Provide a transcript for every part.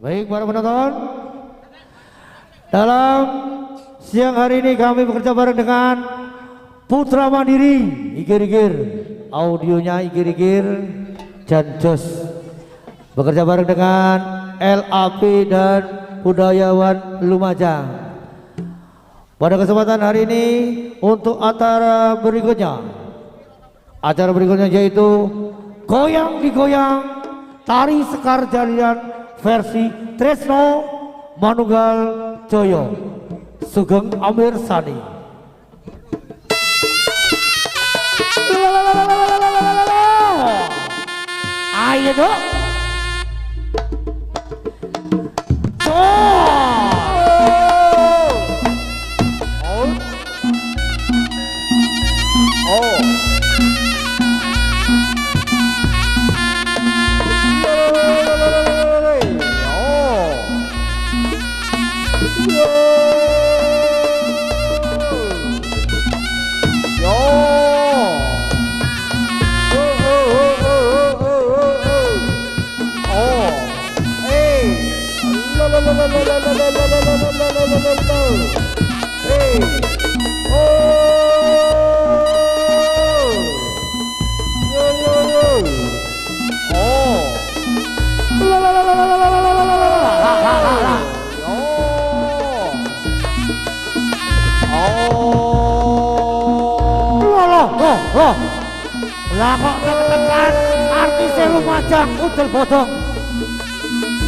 Baik para penonton, dalam siang hari ini kami bekerja bareng dengan Putra Mandiri, Igir-Igir, audionya Igir-Igir, dan Jos. Bekerja bareng dengan LAP dan Budayawan Lumajang. Pada kesempatan hari ini untuk acara berikutnya yaitu Goyang Digoyang Tari Sekar Jalian versi Tresno Manunggal Joyo Sugeng Amir Sani. Ayo dong. Lah kok tekan artisnya Lumajang udel bodong.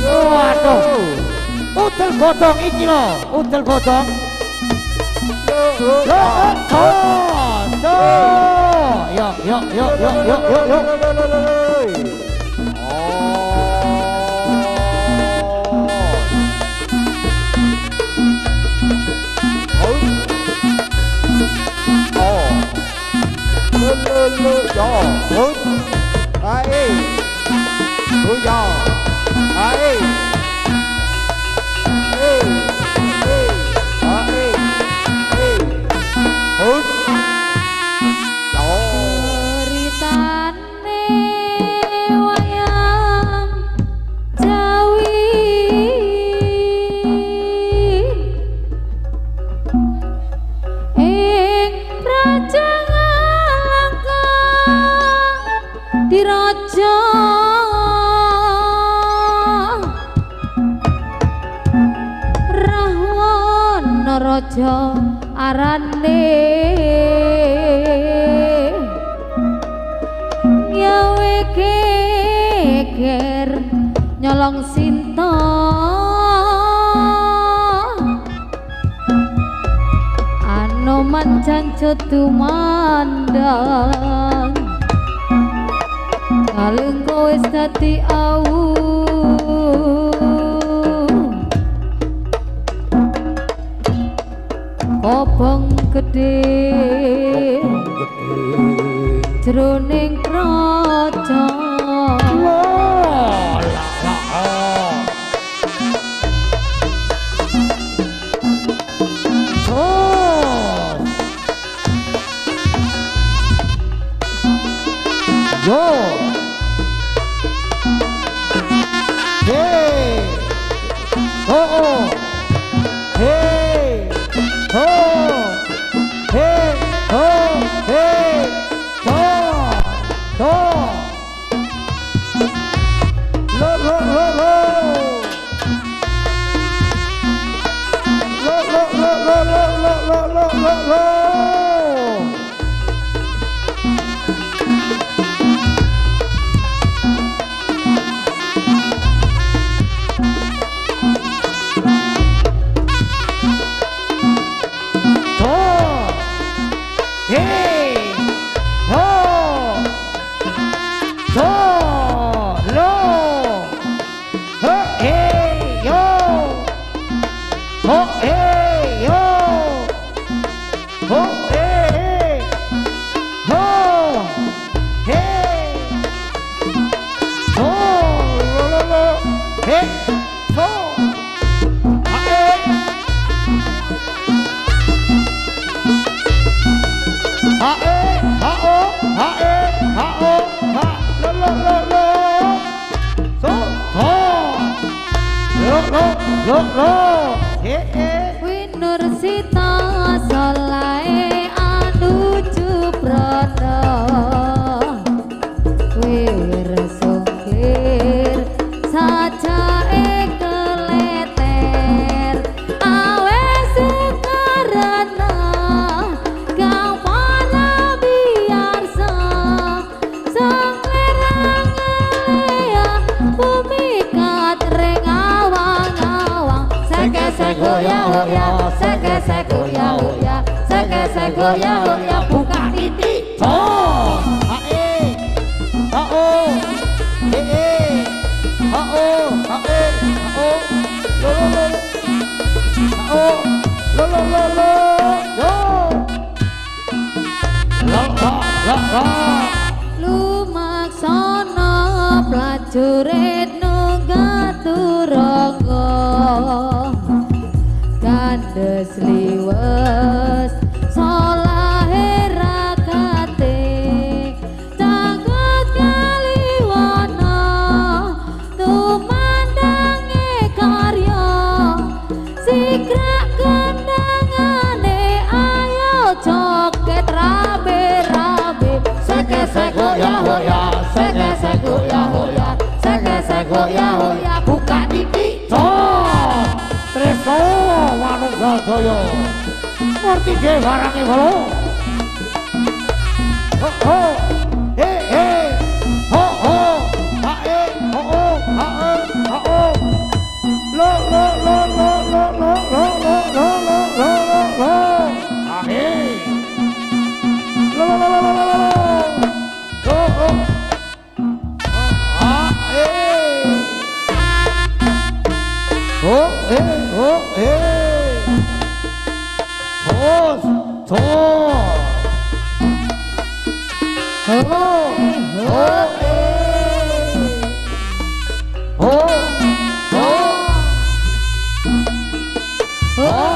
Waduh, udel bodong iki loh, udel bodong. Yuk. Raja arane gawe geger nyolong sinta Anoman jancut tumandang kalengko wis dadi awu Obong gede jroning kraja Yo. Hey. Oh. Hey. Oh. Hey. Oh. Hey. Do. Lo. Lo. lo Winur Sita Solae Anuju Broto Wir suklir sajae keleter awe sekarana kawana biarsa senglerang ya bumi katreng awang-awang seke-seko ya hoya seke-seko ya hoya seke-seko ya hoya buka titik oh hae oh lumaksana prajurit nunggaturanga kandes liwes solahe rakate caket kaliwona tumandange karya sikrak kendangane ayo joget rabe-rabe seke-seko ya hoya seke-seko ya hoya seke-seko ya hoya buka titik Tresno Manunggal Jaya ngerti ge barange bolo ho he ho hae ho lo hae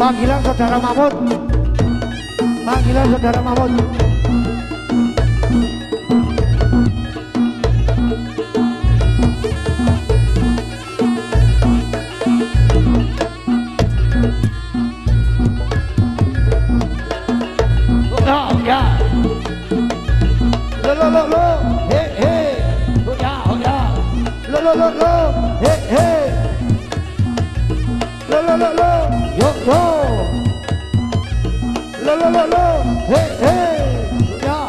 Panggilan saudara Mahmud. Panggilan saudara Mahmud. Oh ya. Lo. Hey hey. Oh ya. Lo. Hey hey. Lo. Yo. Lo. Hey hey. Ya.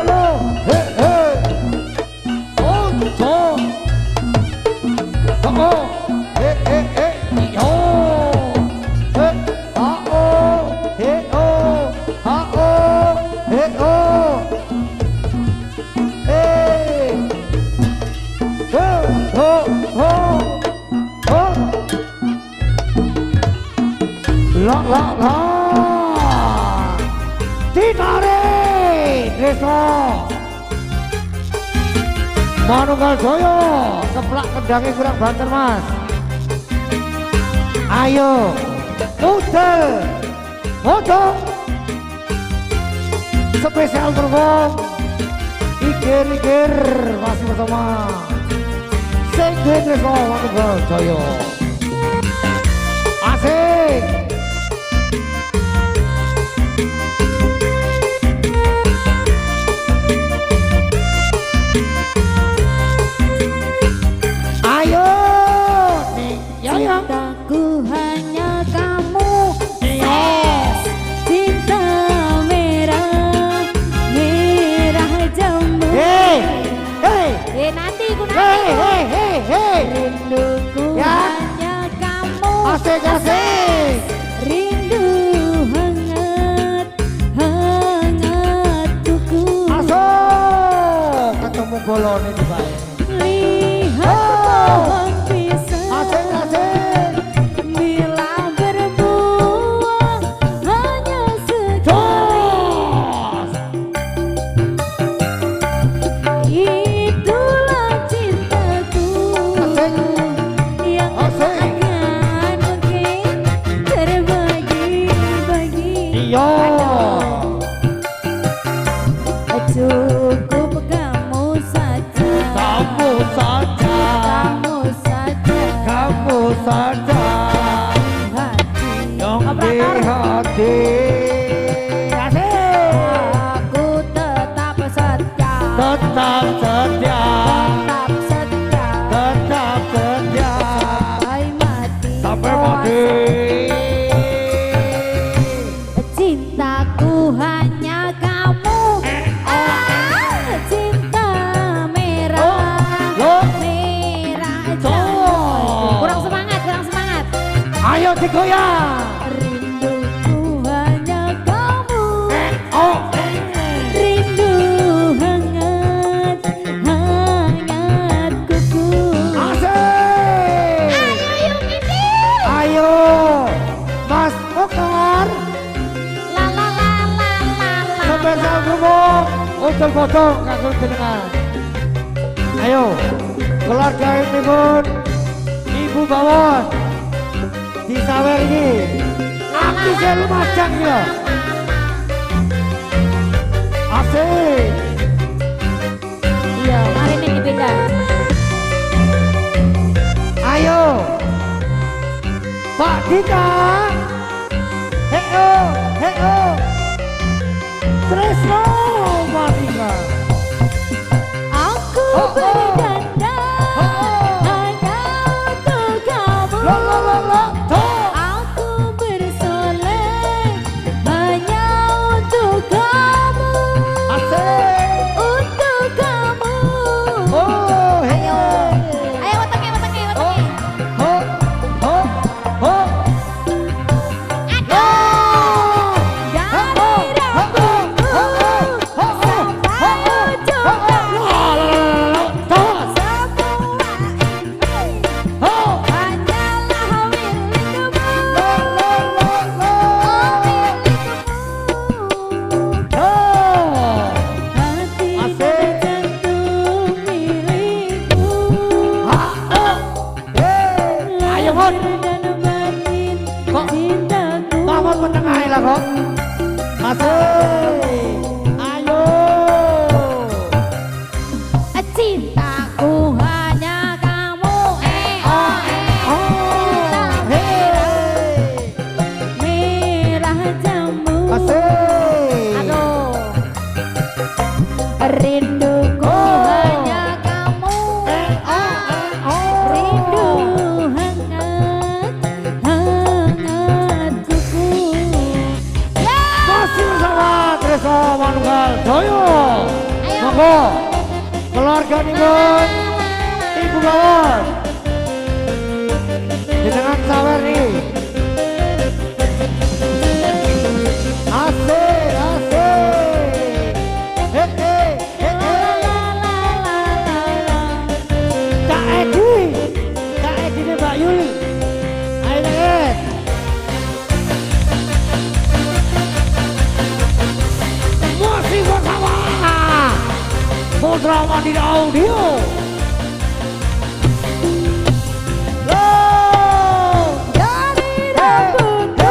Lo. Hey hey. Oh. Oh. Hey. Yo. Hey. Hey. Hey. La ditarik desa Manunggal Jaya keplak kendangnya kurang banter mas. Ayo udel foto spesial terbang ikir masih bersama Sengge Desa Manunggal Jaya. Asik. Cintaku hanya kamu, yes. Cinta merah jambu. Nanti ku rinduku hanya kamu, asik. Rindu hangat tuku. Asok ketemu bolone di bae. Lihat pohon pisang. Asik. Bila berbuah hanya sekali. Itulah cintaku yang akan mungkin terbagi-bagi. Iya. Cukup kamu saja. Kamu saja yang di hati. Aku tetap setia. Tetap setia Sampai mati. sampai mati. foto kagum jenengan. Ayo, keluarga ini pun Ibu Bawon di sawer ini. Aku selalu macam ya. Asik. Iya, mari nih dipindah. Ayo, Pak Dika. Heo, heo. Tresno, Pak Dika. Aku berdandan hanya untuk kamu. Aku bersolek hanya untuk kamu. Untuk kamu. Ayo, ayo watake. Ayo. Cintaku hanya kamu. Merah jambu. Aduh. Rinduku hanya kamu. Rindu hangat kuku. Masih bersama Tresno Manunggal Joyo. Monggo keluarga pun Ibu Bawon dengan sawer nih. Asik, asik. Kak Edi ini Mbak Yuli. Ayo Ed. Masih bersama Putra Mandiri Audio. Dari rambutku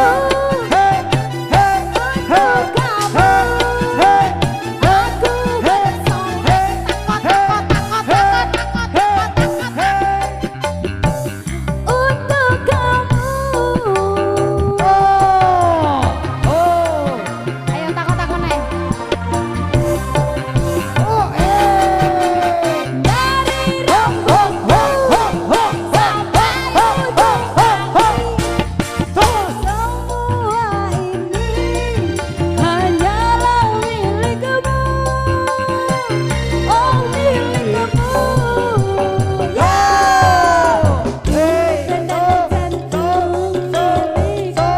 aku bersolek untuk kamu. Ayo takut-takut nih. Dari rambutku sampai ujung kaki, semua ini hanyalah milikmu. Oh, milikmu. Dan jantung milikmu.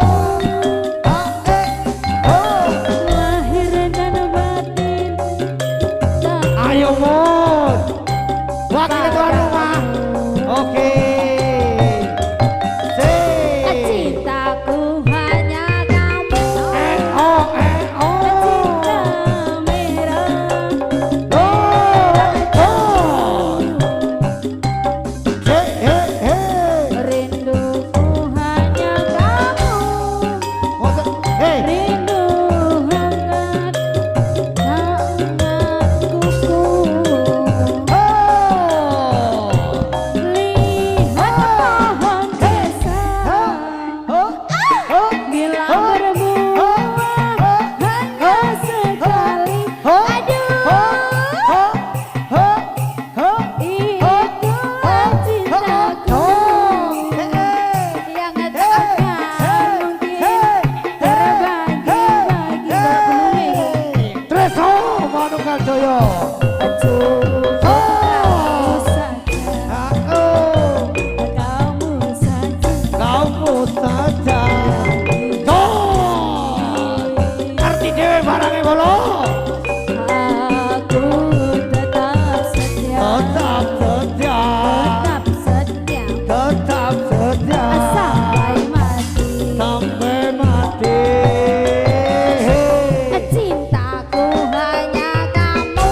Lahir dan batin. Ayo Mon, wakil tuan rumah. Oke. Cintaku hanya kamu. Cinta merah. Rinduku hanya kamu. Rindu hangat kuku. Lihat pohon desa bila berbuah hanya sekali. Aduh, itulah cintaku yang tak akan mungkin terbagi-bagi. Tresno Manunggal Joyo. Kamu saja. Kamu saja. Arti dewe barangnya bolo. Aku tetap setia. Tetap setia. Tetap setia. Tetap setia. Sampai mati. Sampai mati. Cintaku hanya kamu.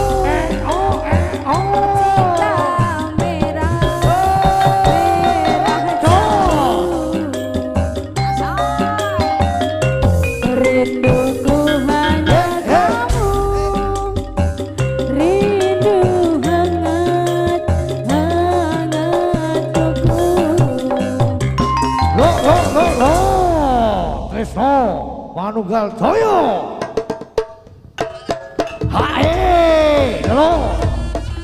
Hae, lo.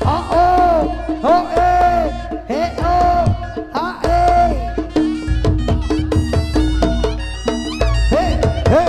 Ho o, ho e, he o, hae. He, he.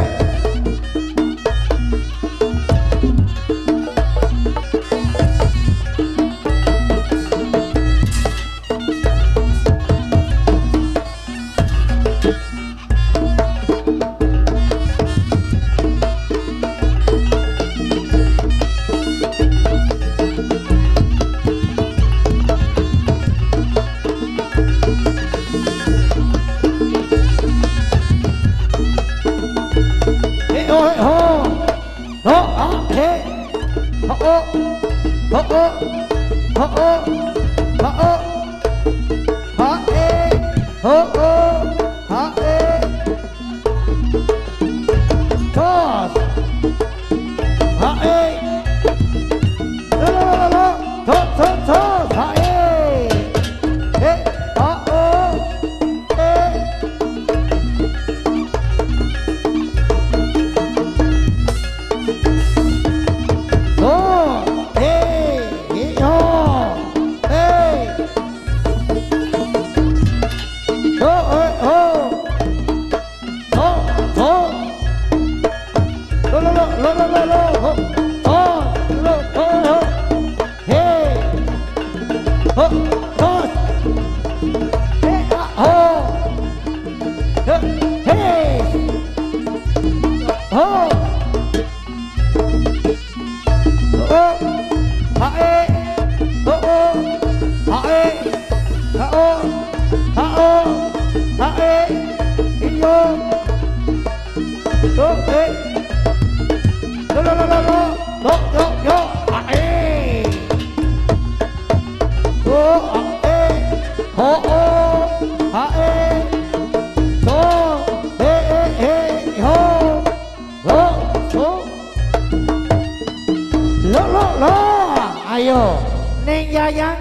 Ayo, Neng Yayang.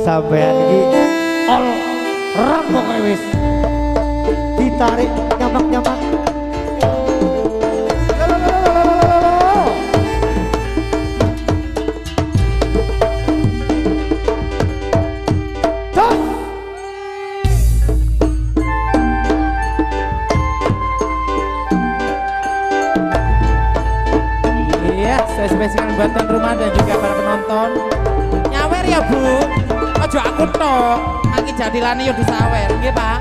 Sampean iki ol rampok wis. Ditarik nyamak-nyamak. Saya spesial buat tuan rumah dan juga para penonton. Nyawer ya Bu, ojo aku tok. Aki jadilane yo disawer, nggih Pak.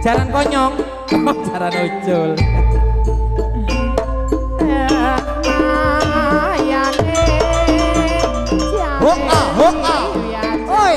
Jaran konyong, jaran ucul. Hoka. Oi.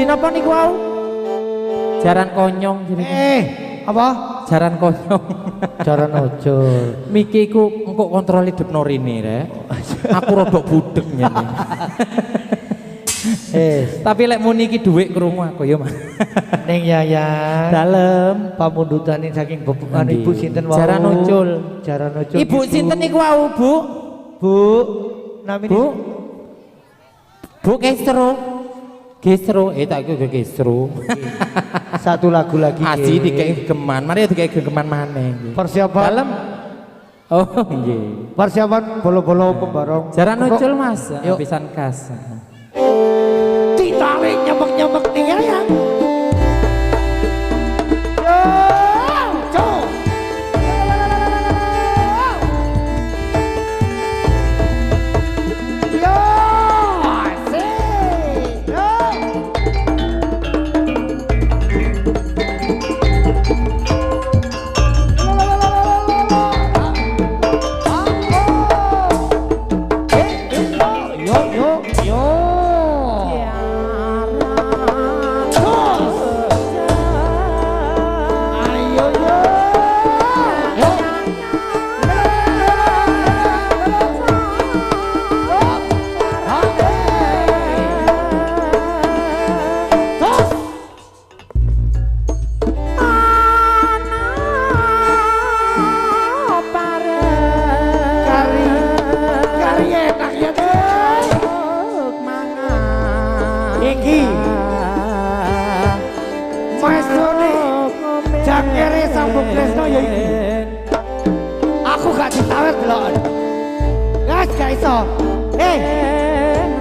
Napa niku wau? Jaran konyong jadi. Apa? Jaran konyong. Jaran ojo. Miki ku engko kontrol hidupno rene rek. Aku rodok budek nyene. Tapi lek muni iki dhuwit krungu aku ya, Mas. Ning Yayan. Dalem pamundutane saking bebukan Ibu sinten wau? Jaran ucul. Jaran ucul. Ibu sinten niku wau, Bu? Bu, namine Bu. Bu Kesro. Gesro, tak ke Gesro. Satu lagu lagi. Aji dikei geman, mari dikei geman maneh. Persiapan. Dalem. Oh, nggih. Persiapan bolo-bolo pembarong. Jaran ucul Mas, pisan kas. Ditalik nyemek-nyemek ning Yayan.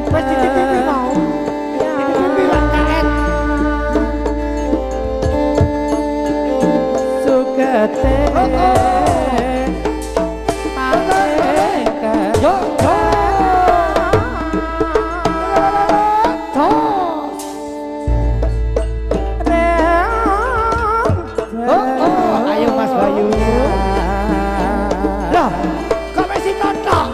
Wes dititipi mau. Dititipi lan kaet. Sukete. Yo yo. Ayo Mas Bayu. Lah, kok masih tontok?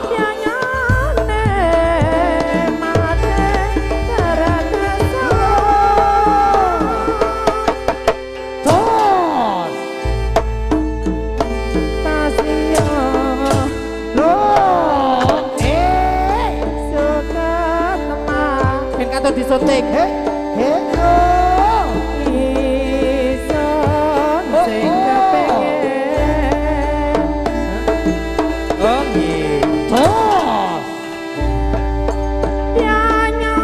Disuntik ison sing kepengen oh gitu nyanyo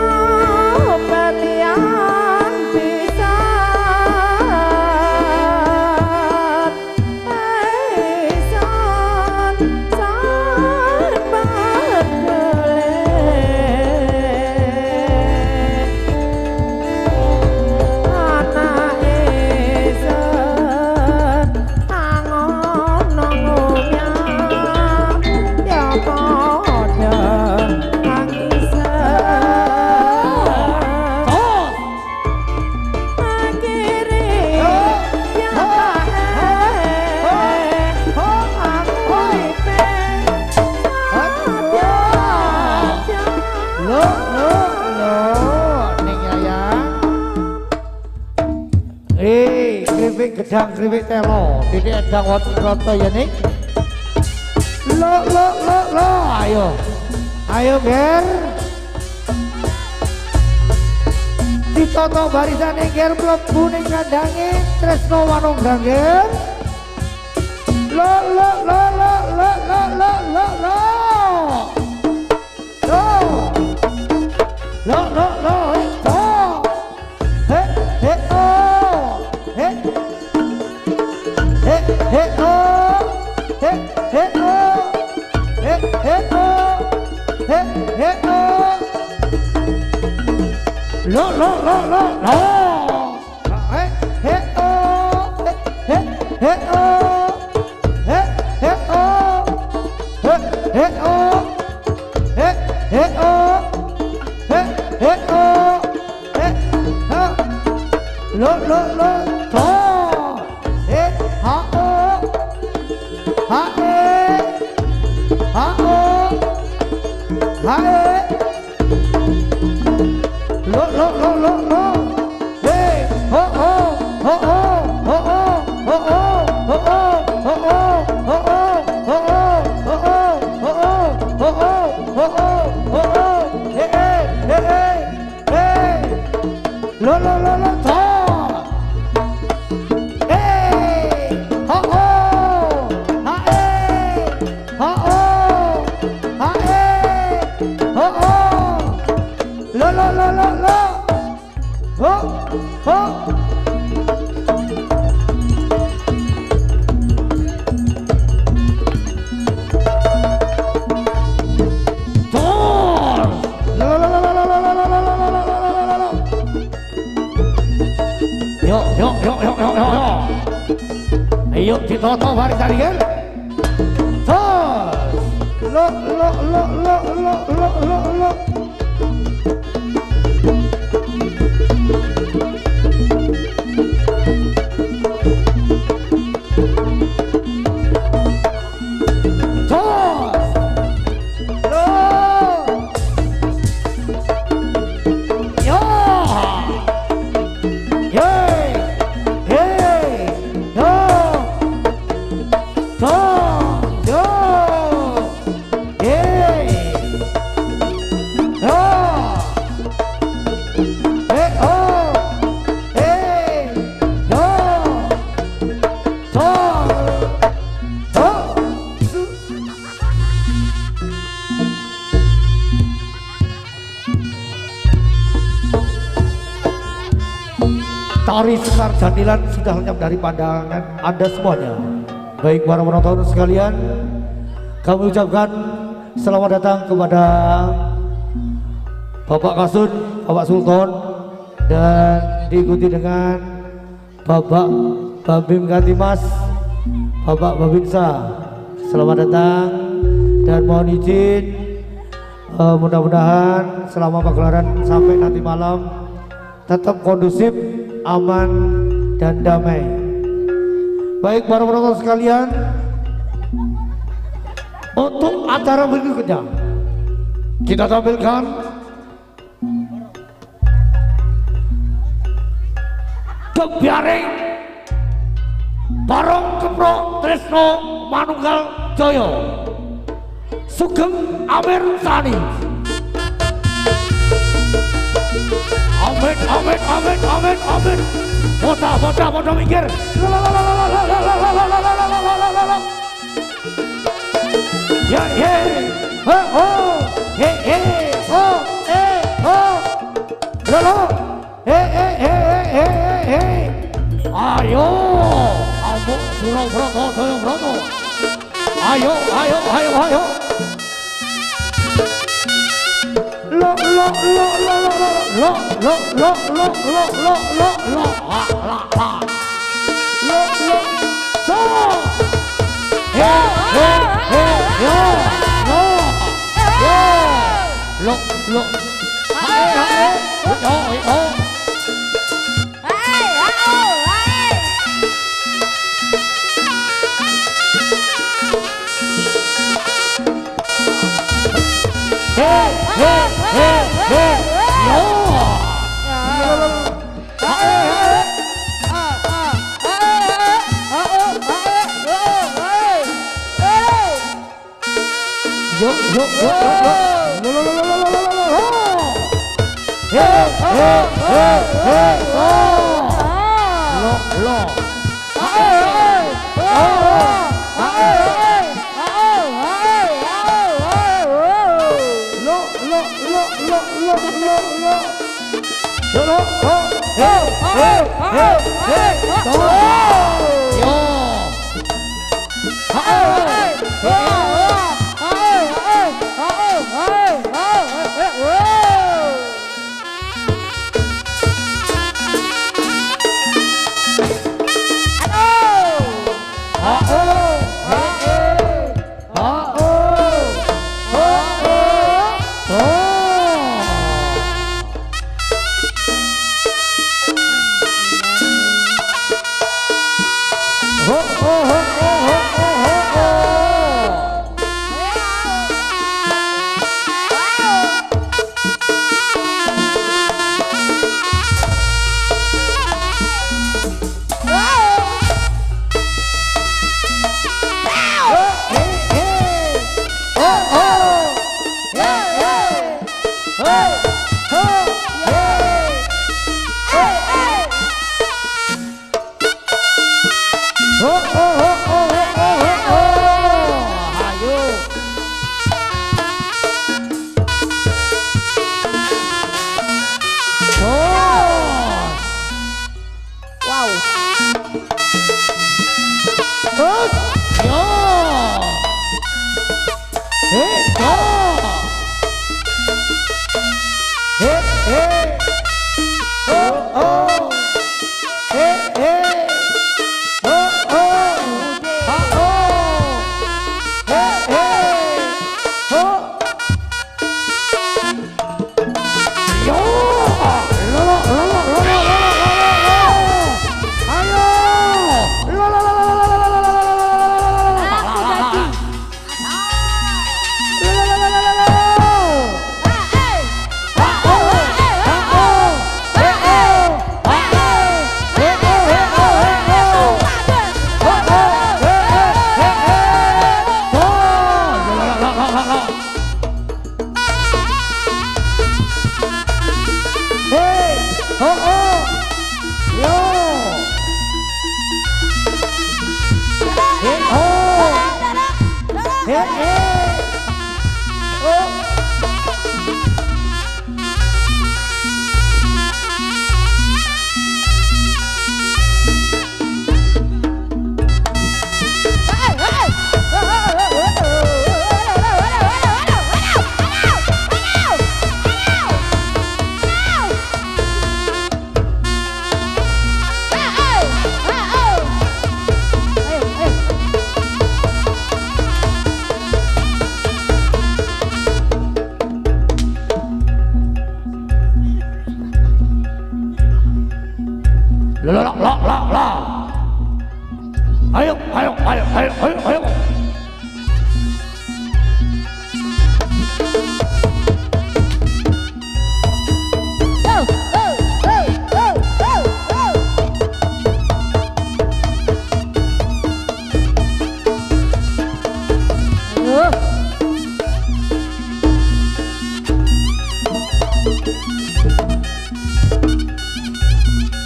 balian pisan ison san badele gedang kriwik telo titik edang wonten roto ya nih lo ayo ger ditoto barisan ger mlebu ning kandange tresno wanunggang ger lo ayo ditoto barisan ger lo Tari Sekar Jandilan sudah lenyap dari pandangan Anda semuanya. Baik para penonton sekalian, kami ucapkan selamat datang kepada Bapak Kasud, Bapak Sultan, dan diikuti dengan Bapak Babim Katimas, Bapak Babinsa. Selamat datang dan mohon izin, mudah-mudahan selama pagelaran sampai nanti malam tetap kondusif, aman, dan damai. Baik para penonton sekalian, untuk acara berikutnya kita tampilkan Kebiaring Barong Kepro Tresno Manunggal Joyo Sugeng Amir Sani. Amin, amin, amin, amin, amin. Bocah mikir. Ya, ye, oh, he, oh, oh, lolo, he. Ayo, kamu Surau Broto, Joyo Broto. Ayo. Lo. So. Lo. Ayo, ayo, ayo, ayo, ayo, ayo.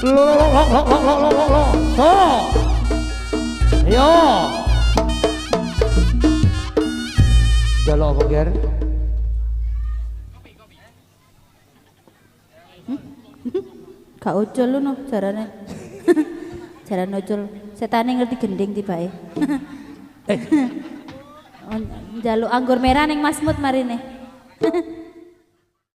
Lo. So. Ayo. Jaluk apa, Ger? Gak ucul lu no jarane. Jarane ucul. Setane ngerti gending tibake. Njaluk anggur merah ning Mas Mut marine.